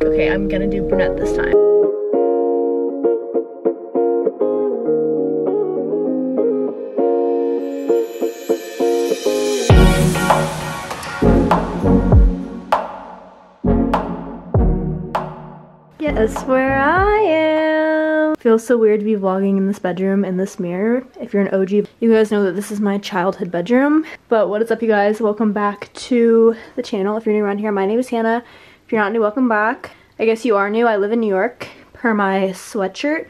okay, I'm gonna do brunette this time. Guess where I am. Feels so weird to be vlogging in this bedroom in this mirror. If you're an OG, you guys know that this is my childhood bedroom. But what is up, you guys? Welcome back to the channel. If you're new around here, my name is Hannah. If you're not new, welcome back. I guess you are new. I live in New York, per my sweatshirt.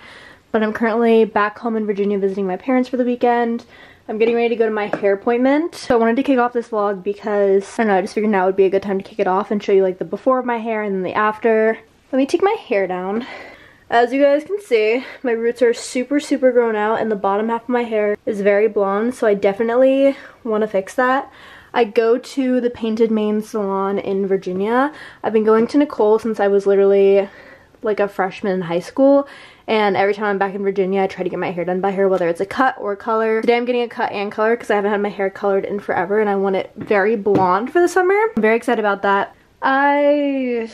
But I'm currently back home in Virginia visiting my parents for the weekend. I'm getting ready to go to my hair appointment. So I wanted to kick off this vlog because, I don't know, I just figured now would be a good time to kick it off and show you like the before of my hair and then the after. Let me take my hair down. As you guys can see, my roots are super grown out and the bottom half of my hair is very blonde, so I definitely want to fix that. I go to the Painted Mane salon in Virginia. I've been going to Nicole since I was literally like a freshman in high school, and every time I'm back in Virginia I try to get my hair done by her, whether it's a cut or a color. Today I'm getting a cut and color because I haven't had my hair colored in forever and I want it very blonde for the summer. I'm very excited about that. I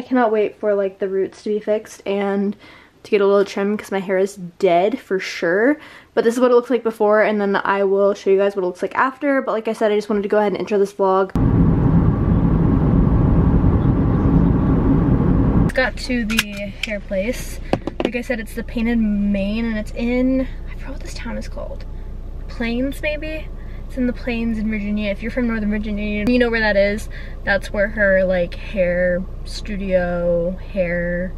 cannot wait for like the roots to be fixed and to get a little trim because my hair is dead for sure. But this is what it looks like before, and then I will show you guys what it looks like after. But like I said, I just wanted to go ahead and intro this vlog. Got to the hair place. Like I said, it's the Painted Mane and it's in, I forgot what this town is called. Plains maybe? It's in the Plains in Virginia. If you're from Northern Virginia, you know where that is. That's where her like hair studio, hair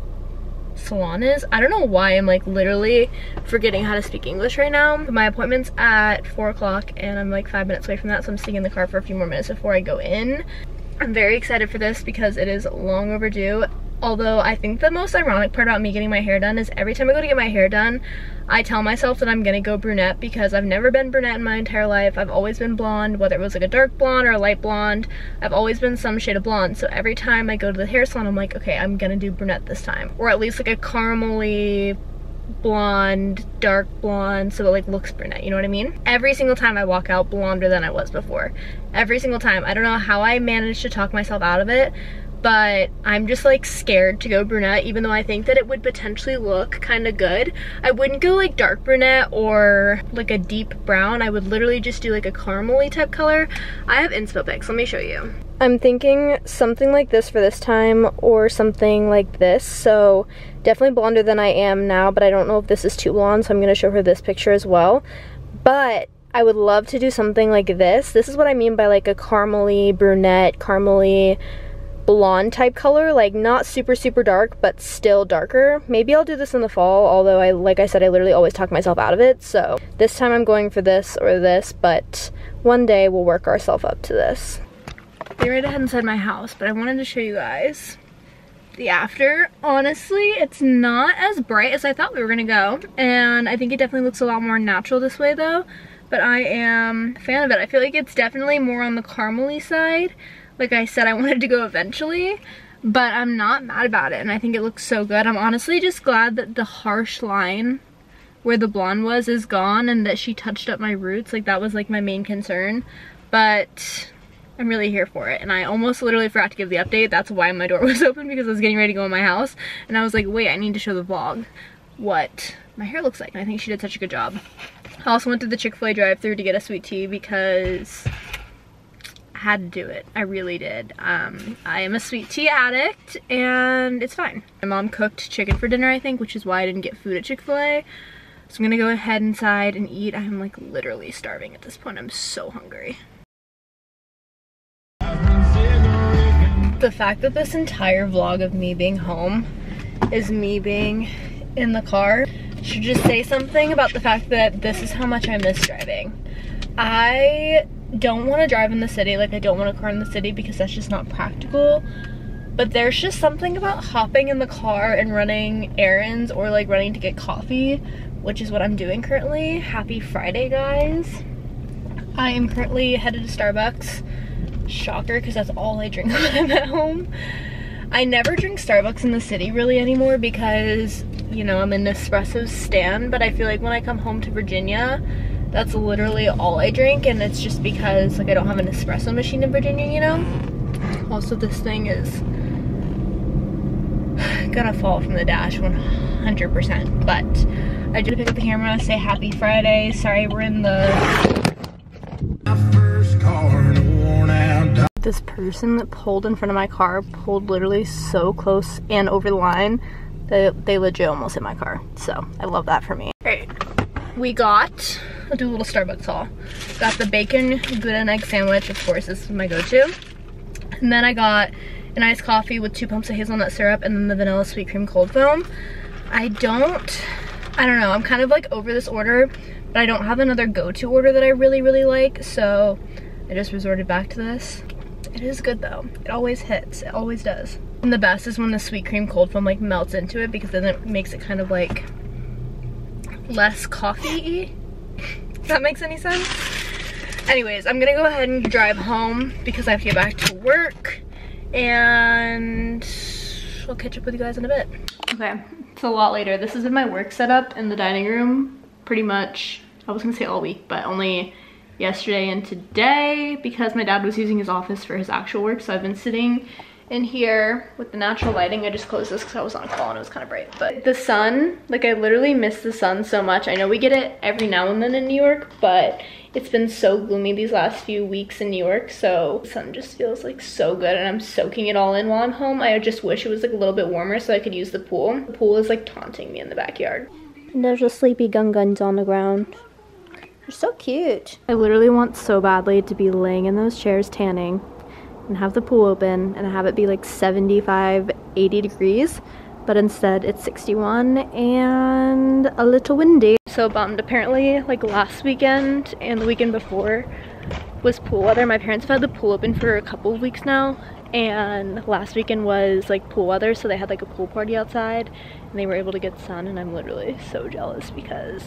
salon is. I don't know why I'm like literally forgetting how to speak English right now. But my appointment's at 4 o'clock and I'm like 5 minutes away from that, so I'm sitting in the car for a few more minutes before I go in. I'm very excited for this because it is long overdue. Although I think the most ironic part about me getting my hair done is every time I go to get my hair done, I tell myself that I'm gonna go brunette because I've never been brunette in my entire life. I've always been blonde, whether it was like a dark blonde or a light blonde. I've always been some shade of blonde. So every time I go to the hair salon, I'm like, okay, I'm gonna do brunette this time. Or at least like a caramely blonde, dark blonde, so it like looks brunette, you know what I mean? Every single time I walk out blonder than I was before. Every single time. I don't know how I managed to talk myself out of it, but I'm just like scared to go brunette, even though I think that it would potentially look kind of good. I wouldn't go like dark brunette or like a deep brown. I would literally just do like a caramely type color. I have inspo pics, let me show you. I'm thinking something like this for this time or something like this. So definitely blonder than I am now, but I don't know if this is too blonde, so I'm gonna show her this picture as well. But I would love to do something like this. This is what I mean by like a caramely brunette, caramely blonde type color, like not super dark but still darker. Maybe I'll do this in the fall, although like I said, I literally always talk myself out of it. So this time I'm going for this or this, but one day we'll work ourselves up to this. Getting ready to head inside my house, but I wanted to show you guys the after. Honestly, it's not as bright as I thought we were gonna go, and I think it definitely looks a lot more natural this way though, but I am a fan of it. I feel like it's definitely more on the caramely side. Like I said, I wanted to go eventually, but I'm not mad about it, and I think it looks so good. I'm honestly just glad that the harsh line where the blonde was is gone and that she touched up my roots. Like that was like my main concern, but I'm really here for it. And I almost literally forgot to give the update. That's why my door was open, because I was getting ready to go in my house, and I was like, wait, I need to show the vlog what my hair looks like. And I think she did such a good job. I also went to the Chick-fil-A drive-thru to get a sweet tea because had to do it. I really did. I am a sweet tea addict and it's fine. My mom cooked chicken for dinner, I think, which is why I didn't get food at Chick-fil-A. So I'm gonna go ahead inside and eat. I'm like literally starving at this point. I'm so hungry. The fact that this entire vlog of me being home is me being in the car should just say something about the fact that this is how much I miss driving. I don't want to drive in the city. Like I don't want a car in the city because that's just not practical, but there's just something about hopping in the car and running errands or like running to get coffee, which is what I'm doing currently. Happy Friday, guys. I am currently headed to Starbucks. Shocker, because that's all I drink when I'm at home. I never drink Starbucks in the city really anymore because, you know, I'm an espresso stan, but I feel like when I come home to Virginia, that's literally all I drink, and it's just because like I don't have an espresso machine in Virginia, you know? Also, this thing is gonna fall from the dash 100%, but I did pick up the camera, say happy Friday. Sorry, we're in the... This person that pulled in front of my car pulled literally so close and over the line that they legit almost hit my car. So I love that for me. All right, we got, I'll do a little Starbucks haul. Got the bacon Gouda and egg sandwich, of course, this is my go-to. And then I got an iced coffee with 2 pumps of hazelnut syrup and then the vanilla sweet cream cold foam. I don't know, I'm kind of like over this order, but I don't have another go-to order that I really like, so I just resorted back to this. It is good though. It always hits. It always does. And the best is when the sweet cream cold foam like melts into it, because then it makes it kind of like less coffee-y. If that makes any sense. Anyways, I'm gonna go ahead and drive home because I have to get back to work, and I'll catch up with you guys in a bit. Okay, it's a lot later. This is in my work setup in the dining room pretty much, I was gonna say all week, but only yesterday and today because my dad was using his office for his actual work, so I've been sitting in here with the natural lighting. I just closed this because I was on a call and it was kind of bright, but the sun, like I literally miss the sun so much. I know we get it every now and then in New York, but it's been so gloomy these last few weeks in New York, so the sun just feels like so good and I'm soaking it all in while I'm home. I just wish it was like a little bit warmer so I could use the pool. The pool is like taunting me in the backyard. And there's a sleepy gun-guns on the ground. They're so cute. I literally want so badly to be laying in those chairs tanning and have the pool open and have it be like 75, 80 degrees, but instead it's 61 and a little windy. So bummed. Apparently like last weekend and the weekend before was pool weather. My parents have had the pool open for a couple of weeks now, and last weekend was like pool weather, so they had like a pool party outside and they were able to get sun, and I'm literally so jealous because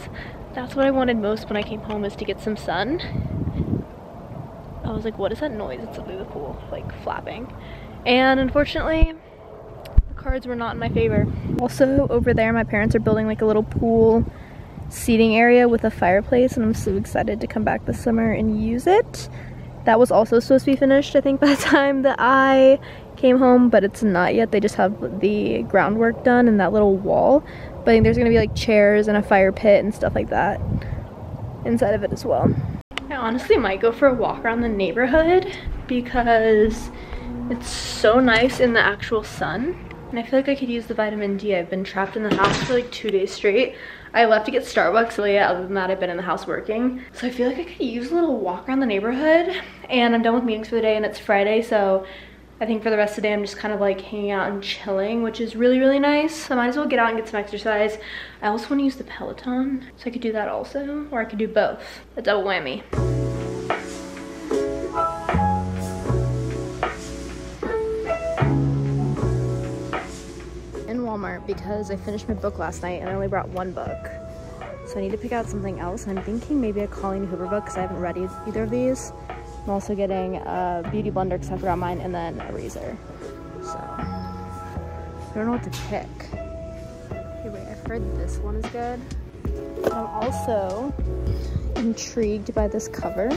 that's what I wanted most when I came home, is to get some sun. I was like, what is that noise? It's literally the pool like flapping. And unfortunately, the cards were not in my favor. Also over there, my parents are building like a little pool seating area with a fireplace, and I'm so excited to come back this summer and use it. That was also supposed to be finished, I think, by the time that I came home, but it's not yet. They just have the groundwork done and that little wall. But I think there's gonna be like chairs and a fire pit and stuff like that inside of it as well. I honestly might go for a walk around the neighborhood because it's so nice in the actual sun. And I feel like I could use the vitamin D. I've been trapped in the house for like 2 days straight. I left to get Starbucks, so yeah, other than that, I've been in the house working. So I feel like I could use a little walk around the neighborhood. And I'm done with meetings for the day and it's Friday, so I think for the rest of the day I'm just kind of like hanging out and chilling, which is really nice. I might as well get out and get some exercise. I also want to use the Peloton, so I could do that also, or I could do both. A double whammy. In Walmart because I finished my book last night and I only brought 1 book. So I need to pick out something else, and I'm thinking maybe a Colleen Hoover book because I haven't read either of these. I'm also getting a beauty blender because I forgot mine, and then a razor. So I don't know what to pick. Okay, wait, I've heard this one is good. I'm also intrigued by this cover.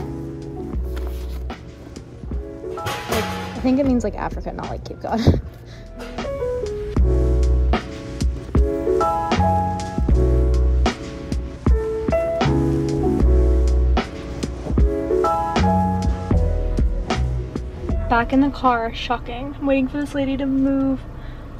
Like, I think it means like Africa, not like Cape Cod. Back in the car, shocking. I'm waiting for this lady to move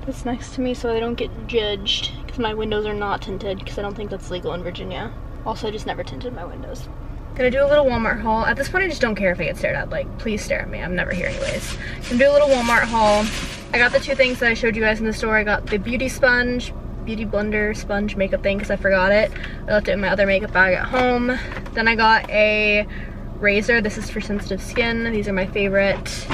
that's next to me so I don't get judged, because my windows are not tinted because I don't think that's legal in Virginia. Also, I just never tinted my windows. Gonna do a little Walmart haul. At this point, I just don't care if I get stared at. Like, please stare at me. I'm never here anyways. Gonna do a little Walmart haul. I got the 2 things that I showed you guys in the store. I got the beauty blender sponge makeup thing because I forgot it. I left it in my other makeup bag at home. Then I got a razor. This is for sensitive skin. These are my favorite.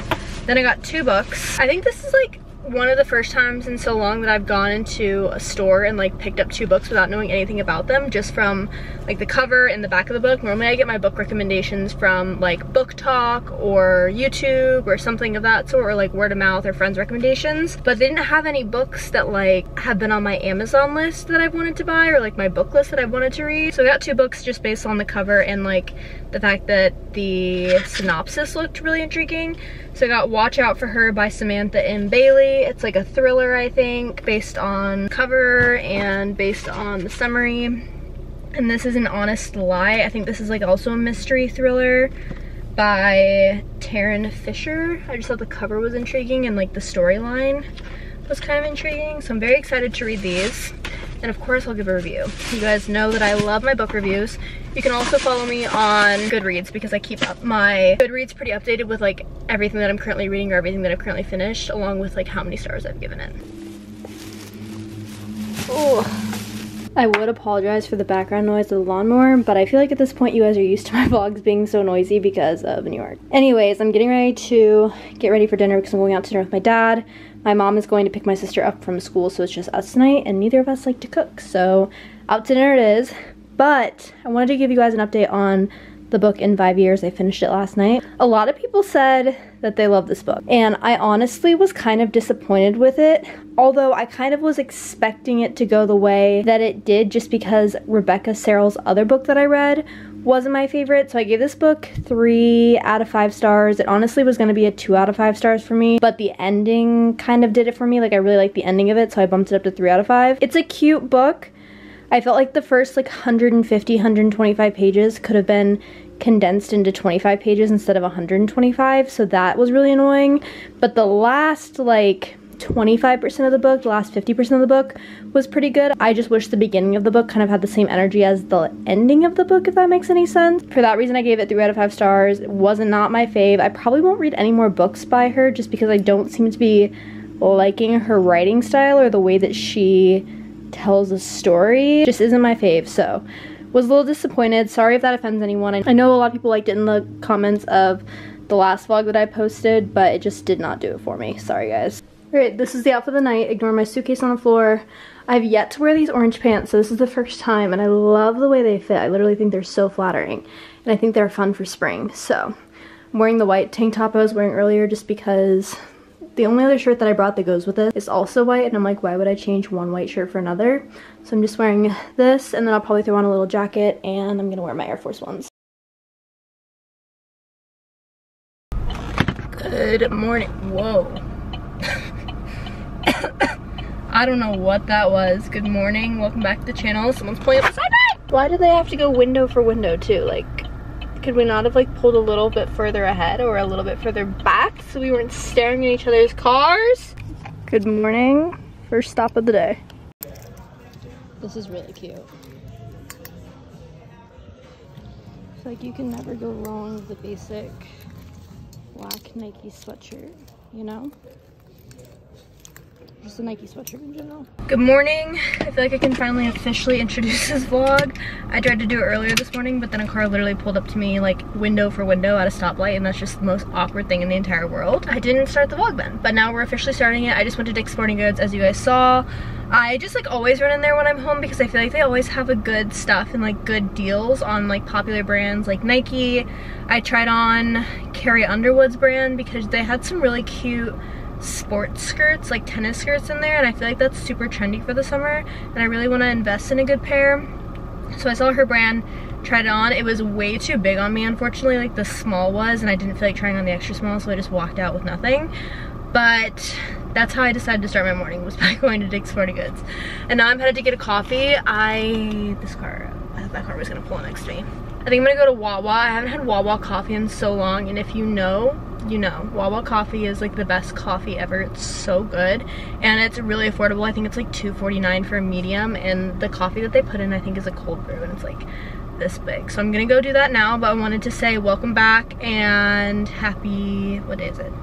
Then I got 2 books. I think this is like one of the first times in so long that I've gone into a store and like picked up 2 books without knowing anything about them, just from like the cover and the back of the book. Normally I get my book recommendations from like Book Talk or YouTube or something of that sort, or like word of mouth or friends recommendations, but they didn't have any books that like have been on my Amazon list that I've wanted to buy, or like my book list that I've wanted to read. So I got 2 books just based on the cover and like the fact that the synopsis looked really intriguing. So I got Watch Out for Her by Samantha M. Bailey. It's like a thriller, I think, based on cover and based on the summary. And this is An Honest Lie. I think this is like also a mystery thriller by Taryn Fisher. I just thought the cover was intriguing and like the storyline was kind of intriguing. So I'm very excited to read these. And of course I'll give a review. You guys know that I love my book reviews. You can also follow me on Goodreads because I keep up my Goodreads pretty updated with like everything that I'm currently reading or everything that I've currently finished, along with like how many stars I've given it. Oh. I would apologize for the background noise of the lawnmower, but I feel like at this point you guys are used to my vlogs being so noisy because of New York. Anyways, I'm getting ready to get ready for dinner because I'm going out to dinner with my dad. My mom is going to pick my sister up from school, so it's just us tonight, and neither of us like to cook, so out to dinner it is. But I wanted to give you guys an update on the book In 5 Years. I finished it last night. A lot of people said that they love this book, and I honestly was kind of disappointed with it, although I kind of was expecting it to go the way that it did just because Rebecca Serrell's other book that I read wasn't my favorite. So I gave this book 3 out of 5 stars. It honestly was going to be a 2 out of 5 stars for me, but the ending kind of did it for me. Like I really liked the ending of it, so I bumped it up to 3 out of 5. It's a cute book. I felt like the first like 150, 125 pages could have been condensed into 25 pages instead of 125, so that was really annoying. But the last like 25% of the book, the last 50% of the book was pretty good. I just wish the beginning of the book kind of had the same energy as the ending of the book, if that makes any sense. For that reason I gave it 3 out of 5 stars. It wasn't not my fave. I probably won't read any more books by her just because I don't seem to be liking her writing style or the way that she tells a story. Just isn't my fave, so was a little disappointed. Sorry if that offends anyone. I know a lot of people liked it in the comments of the last vlog that I posted, but it just did not do it for me. Sorry guys. Alright, this is the outfit of the night. Ignore my suitcase on the floor. I've yet to wear these orange pants, so this is the first time, and I love the way they fit. I literally think they're so flattering, and I think they're fun for spring. So I'm wearing the white tank top I was wearing earlier just because the only other shirt that I brought that goes with it is also white, and I'm like, why would I change one white shirt for another? So I'm just wearing this, and then I'll probably throw on a little jacket, and I'm gonna wear my Air Force Ones. Good morning. Whoa. I don't know what that was. Good morning. Welcome back to the channel. Someone's pulling up beside me! Why do they have to go window for window too? Like, could we not have like pulled a little bit further ahead or a little bit further back so we weren't staring at each other's cars? Good morning. First stop of the day. This is really cute. It's like you can never go wrong with the basic black Nike sweatshirt, you know? Just a Nike sweatshirt in general. Good morning. I feel like I can finally officially introduce this vlog. I tried to do it earlier this morning, but then a car literally pulled up to me like window for window at a stoplight, and that's just the most awkward thing in the entire world. I didn't start the vlog then, but now we're officially starting it. I just went to Dick's Sporting Goods, as you guys saw. I just like always run in there when I'm home because I feel like they always have a good stuff and like good deals on like popular brands like Nike. I tried on Carrie Underwood's brand because they had some really cute sports skirts, like tennis skirts in there, and I feel like that's super trendy for the summer, and I really want to invest in a good pair. So I saw her brand, tried it on. It was way too big on me, unfortunately, like the small was, and I didn't feel like trying on the extra small, so I just walked out with nothing. But that's how I decided to start my morning, was by going to Dick's Sporting Goods. And now I'm headed to get a coffee. I thought that car was gonna pull next to me. I think I'm gonna go to Wawa. I haven't had Wawa coffee in so long, and if you know, you know. Wawa coffee is like the best coffee ever. It's so good, and it's really affordable. I think it's like $2.49 for a medium, and the coffee that they put in I think is a cold brew, and it's like this big. So I'm gonna go do that now, but I wanted to say welcome back and happy, what day is it?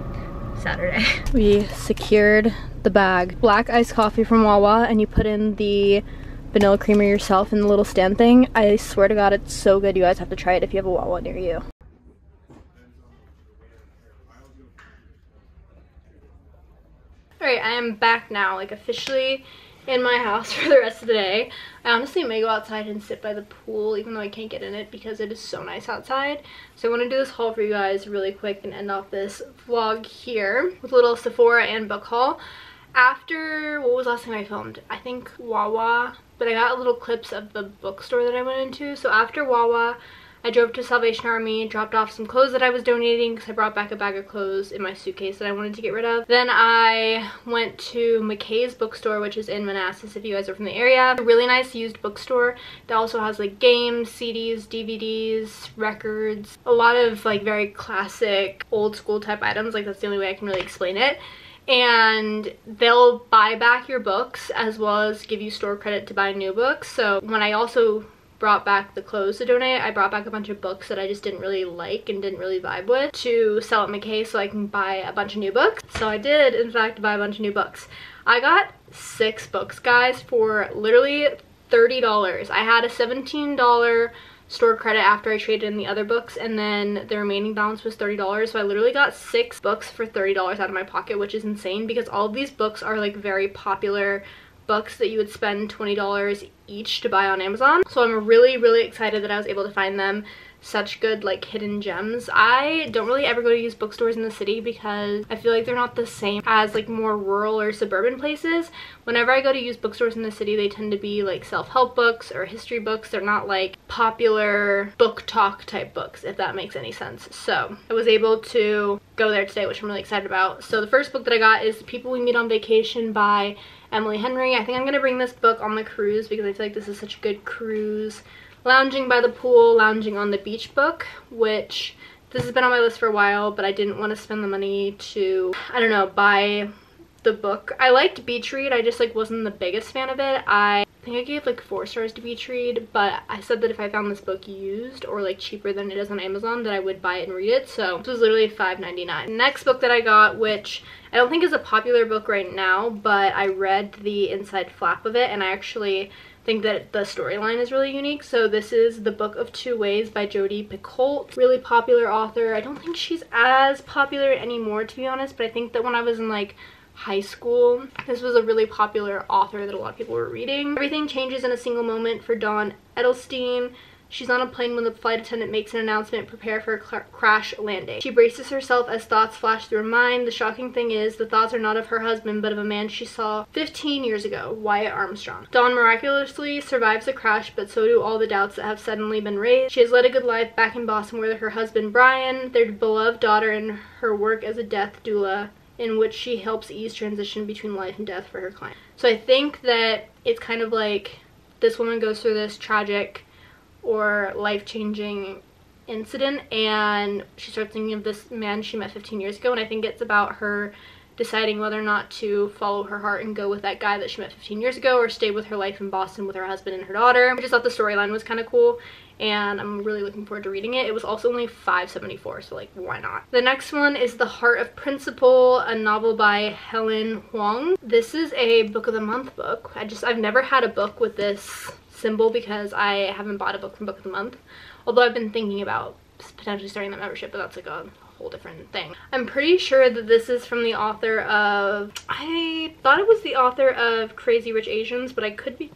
Saturday. We secured the bag. Black iced coffee from Wawa, and you put in the vanilla creamer yourself in the little stand thing. I swear to God, it's so good. You guys have to try it if you have a Wawa near you. Alright, I am back now, like officially in my house for the rest of the day. I honestly may go outside and sit by the pool even though I can't get in it because it is so nice outside. So I want to do this haul for you guys really quick and end off this vlog here with a little Sephora and book haul. After, what was the last time I filmed? I think Wawa, but I got little clips of the bookstore that I went into. So after Wawa, I drove to Salvation Army, dropped off some clothes that I was donating because I brought back a bag of clothes in my suitcase that I wanted to get rid of. Then I went to McKay's bookstore, which is in Manassas if you guys are from the area. A really nice used bookstore that also has like games, CDs, DVDs, records, a lot of like very classic old school type items. Like that's the only way I can really explain it. And they'll buy back your books as well as give you store credit to buy new books. So when I also brought back the clothes to donate, I brought back a bunch of books that I just didn't really like and didn't really vibe with to sell at McKay so I can buy a bunch of new books. So I did in fact buy a bunch of new books. I got 6 books, guys, for literally $30. I had a $17 store credit after I traded in the other books, and then the remaining balance was $30. So I literally got 6 books for $30 out of my pocket, which is insane because all of these books are like very popular books that you would spend $20 each to buy on Amazon. So I'm really excited that I was able to find them. Such good like hidden gems. I don't really ever go to used bookstores in the city because I feel like they're not the same as like more rural or suburban places. Whenever I go to used bookstores in the city, they tend to be like self-help books or history books. They're not like popular book talk type books, if that makes any sense. So I was able to go there today, which I'm really excited about. So the first book that I got is People We Meet on Vacation by Emily Henry. I think I'm gonna bring this book on the cruise because I feel like this is such a good cruise lounging by the pool, lounging on the beach book, which this has been on my list for a while, but I didn't want to spend the money to, I don't know, buy the book. I liked Beach Read, I just like wasn't the biggest fan of it. I think I gave like 4 stars to Beach Read, but I said that if I found this book used or like cheaper than it is on Amazon, that I would buy it and read it. So this was literally $5.99. Next book that I got, which I don't think is a popular book right now, but I read the inside flap of it and I actually think that the storyline is really unique. So this is The Book of Two Ways by Jodi Picoult. Really popular author. I don't think she's as popular anymore, to be honest, but I think that when I was in like high school, this was a really popular author that a lot of people were reading. Everything changes in a single moment for Dawn Edelstein. She's on a plane when the flight attendant makes an announcement, prepare for a crash landing. She braces herself as thoughts flash through her mind. The shocking thing is, the thoughts are not of her husband, but of a man she saw 15 years ago, Wyatt Armstrong. Dawn miraculously survives the crash, but so do all the doubts that have suddenly been raised. She has led a good life back in Boston with her husband Brian, their beloved daughter, and her work as a death doula, in which she helps ease transition between life and death for her client. So I think that it's kind of like this woman goes through this tragic or life-changing incident and she starts thinking of this man she met 15 years ago, and I think it's about her deciding whether or not to follow her heart and go with that guy that she met 15 years ago or stay with her life in Boston with her husband and her daughter. I just thought the storyline was kind of cool and I'm really looking forward to reading it. It was also only $5.74, so like why not? The next one is The Heart of Principle, a novel by Helen Huang. This is a book of the month book. I've never had a book with this symbol because I haven't bought a book from Book of the Month, although I've been thinking about potentially starting that membership, but that's like a whole different thing. I'm pretty sure that this is from the author of, I thought it was the author of Crazy Rich Asians, but I think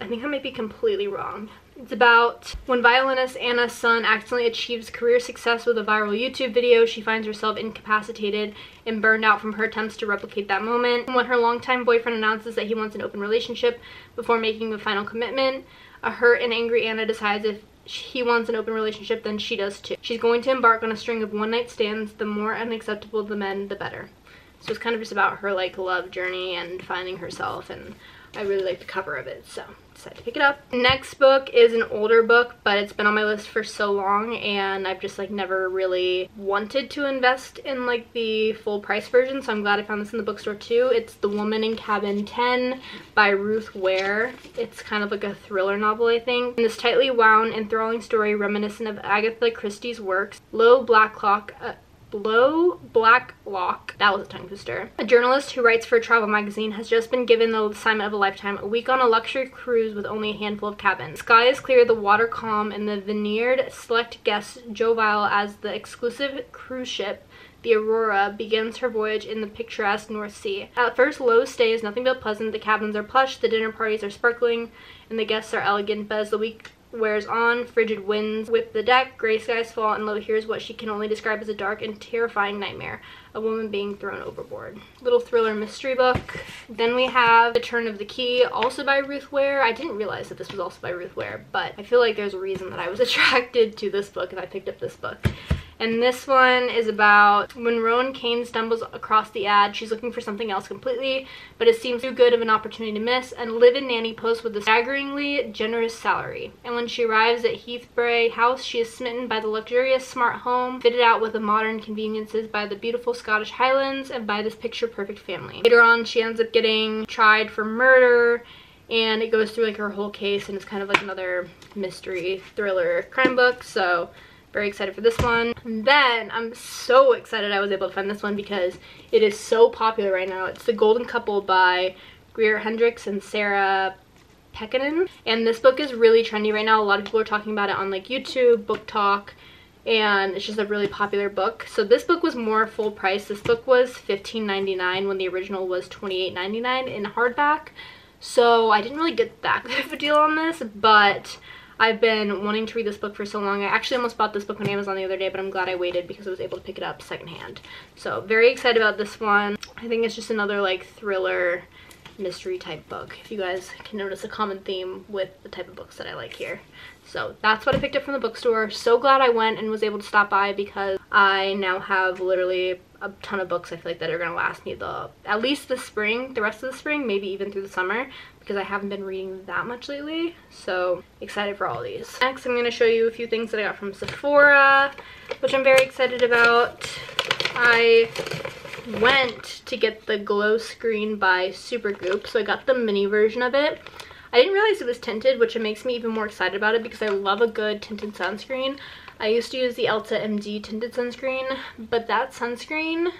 I might be completely wrong. It's about when violinist Anna Sun accidentally achieves career success with a viral YouTube video, she finds herself incapacitated and burned out from her attempts to replicate that moment. And when her longtime boyfriend announces that he wants an open relationship before making the final commitment, a hurt and angry Anna decides if he wants an open relationship, then she does too. She's going to embark on a string of one-night stands. The more unacceptable the men, the better. So it's kind of just about her like love journey and finding herself, and I really like the cover of it, so decided to pick it up. Next book is an older book, but it's been on my list for so long and I've just like never really wanted to invest in like the full price version, so I'm glad I found this in the bookstore too. It's The Woman in Cabin 10 by Ruth Ware. It's kind of like a thriller novel, I think. In this tightly wound, enthralling story reminiscent of Agatha Christie's works, Low Black Lock, that was a tongue twister. A journalist who writes for a travel magazine has just been given the assignment of a lifetime, a week on a luxury cruise with only a handful of cabins. The sky is clear, the water calm, and the veneered select guests jovial as the exclusive cruise ship, the Aurora, begins her voyage in the picturesque North Sea. At first, Low's stay is nothing but pleasant. The cabins are plush, the dinner parties are sparkling, and the guests are elegant, but as the week wears on, frigid winds whip the deck, gray skies fall, and Lo hears what she can only describe as a dark and terrifying nightmare. A Woman Being Thrown Overboard. Little thriller mystery book. Then we have The Turn of the Key, also by Ruth Ware. I didn't realize that this was also by Ruth Ware, but I feel like there's a reason that I was attracted to this book and I picked up this book. And this one is about when Rowan Kane stumbles across the ad. She's looking for something else completely, but it seems too good of an opportunity to miss, and live-in nanny posts with a staggeringly generous salary. And when she arrives at Heathbury House, she is smitten by the luxurious smart home, fitted out with the modern conveniences by the beautiful Scottish Highlands and by this picture-perfect family. Later on, she ends up getting tried for murder, and it goes through like her whole case, and it's kind of like another mystery thriller crime book. So very excited for this one. And then I'm so excited I was able to find this one because it is so popular right now. It's The Golden Couple by Grier, Hendrix, and Sarah Pekkanen. And this book is really trendy right now. A lot of people are talking about it on like YouTube, Book Talk, and it's just a really popular book. So this book was more full price. This book was $15.99 when the original was $28.99 in hardback. So I didn't really get that good of a deal on this, but I've been wanting to read this book for so long. I actually almost bought this book on Amazon the other day, but I'm glad I waited because I was able to pick it up secondhand. So very excited about this one. I think it's just another like thriller mystery type book, if you guys can notice a common theme with the type of books that I like here. So that's what I picked up from the bookstore. So glad I went and was able to stop by because I now have literally a ton of books I feel like that are going to last me at least the spring, the rest of the spring, maybe even through the summer, because I haven't been reading that much lately. So excited for all these. Next, I'm going to show you a few things that I got from Sephora, which I'm very excited about. I went to get the glow screen by Supergoop, so I got the mini version of it. I didn't realize it was tinted, which makes me even more excited about it because I love a good tinted sunscreen. I used to use the Elta MD tinted sunscreen, but that sunscreen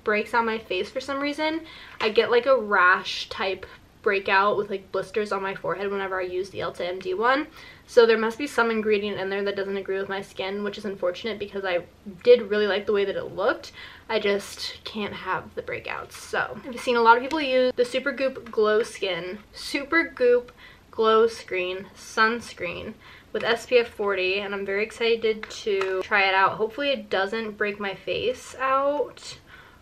breaks out my face for some reason. I get like a rash type breakout with like blisters on my forehead whenever I use the Elta MD one. So there must be some ingredient in there that doesn't agree with my skin, which is unfortunate because I did really like the way that it looked. I just can't have the breakouts. So I've seen a lot of people use the Supergoop Glow Screen Sunscreen with SPF 40, and I'm very excited to try it out. Hopefully it doesn't break my face out,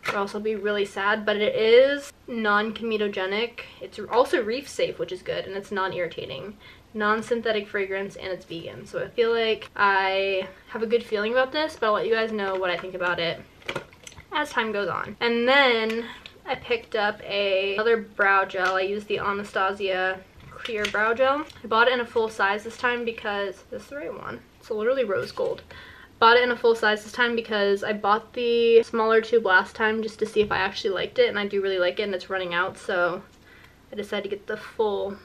or else I'll be really sad, but it is non-comedogenic. It's also reef safe, which is good, and it's non-irritating, non-synthetic fragrance, and it's vegan. So I feel like I have a good feeling about this, but I'll let you guys know what I think about it as time goes on. And then I picked up another brow gel. I used the Anastasia Clear Brow Gel. I bought it in a full size this time because this is the right one. It's literally rose gold. Bought it in a full size this time because I bought the smaller tube last time just to see if I actually liked it, and I do really like it, and it's running out, so I decided to get the full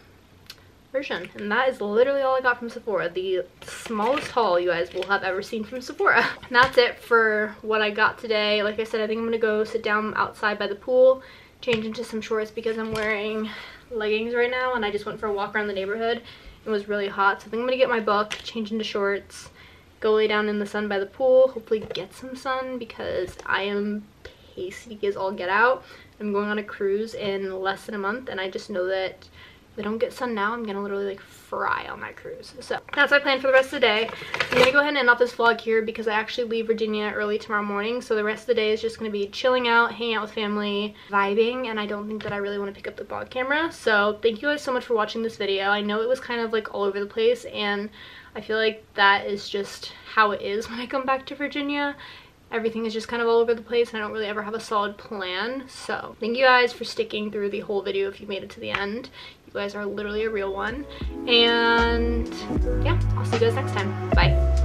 version. And that is literally all I got from Sephora. The smallest haul you guys will have ever seen from Sephora. And that's it for what I got today. Like I said, I think I'm gonna go sit down outside by the pool, change into some shorts because I'm wearing leggings right now, and I just went for a walk around the neighborhood. It was really hot, so I think I'm gonna get my book, change into shorts, go lay down in the sun by the pool, hopefully get some sun because I am pasty as all get out. I'm going on a cruise in less than a month, and I just know that if I don't get sun now, I'm gonna literally like fry on that cruise. So that's my plan for the rest of the day. I'm gonna go ahead and end off this vlog here because I actually leave Virginia early tomorrow morning, so the rest of the day is just gonna be chilling out, hanging out with family, vibing, and I don't think that I really want to pick up the vlog camera. So thank you guys so much for watching this video. I know it was kind of like all over the place, and I feel like that is just how it is when I come back to Virginia. Everything is just kind of all over the place, and I don't really ever have a solid plan. So thank you guys for sticking through the whole video if you made it to the end. You guys are literally a real one. And yeah, I'll see you guys next time. Bye.